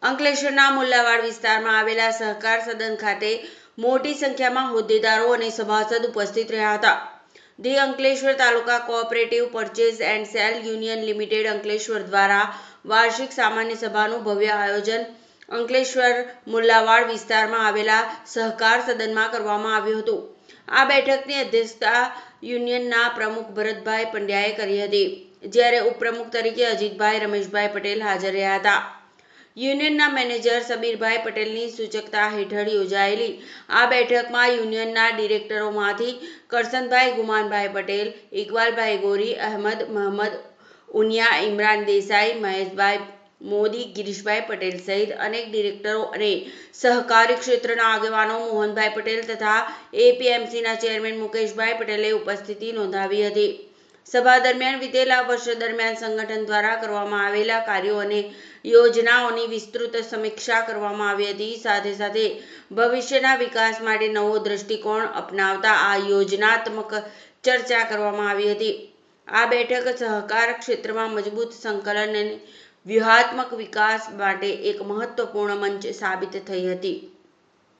અંકલેશ્વરના મુલ્લાવાડ વિસ્તારમાં આવેલા સહકાર સદન ખાતે મોટી સંખ્યામાં હોદ્દેદારો અને સભાસદ ઉપસ્થિત રહ્યા હતા. The Ankleshwar taluka cooperative purchase and cell union limited Ankleshwar દ્વારા વાર્ષિક સામાન્ય સભાનું ભવ્ય આયોજન અંકલેશ્વર મુલ્લાવાડ વિસ્તારમાં આવેલા સહકાર સદનમાં કરવામાં આવ્યું હતું. આ બેઠકની અધ્યક્ષતા યુનિયનના પ્રમુખ ભરતભાઈ પંડ્યાએ કરી હતી, જ્યારે ઉપપ્રમુખ તરીકે અજીતભાઈ રમેશભાઈ પટેલ હાજર રહ્યા હતા. યુનિયનના મેનેજર સબીરભાઈ પટેલની સૂચકતા હેઠળ યોજાયેલી આ બેઠકમાં યુનિયનના ડિરેક્ટરોમાંથી કરસનભાઈ ગુમાનભાઈ પટેલ, ઇકબાલભાઈ ગોરી, અહેમદ મહમદ ઉનિયા, ઇમરાન દેસાઈ, મહેશભાઈ મોદી, ગિરીશભાઈ પટેલ સહિત અનેક ડિરેક્ટરો અને સહકારી ક્ષેત્રના આગેવાનો મોહનભાઈ પટેલ તથા એપીએમસીના ચેરમેન મુકેશભાઈ પટેલે ઉપસ્થિતિ નોંધાવી હતી. સભા દરમિયાન વિતેલા વર્ષ દરમિયાન સંગઠન દ્વારા કરવામાં આવેલા કાર્યો અને યોજનાઓની વિસ્તૃત સમીક્ષા કરવામાં આવી હતી. સાથે સાથે ભવિષ્યના વિકાસ માટે નવો દ્રષ્ટિકોણ અપનાવતા આ યોજનાત્મક ચર્ચા કરવામાં આવી હતી. આ બેઠક સહકાર ક્ષેત્રમાં મજબૂત સંકલન અને વ્યૂહાત્મક વિકાસ માટે એક મહત્વપૂર્ણ મંચ સાબિત થઈ હતી.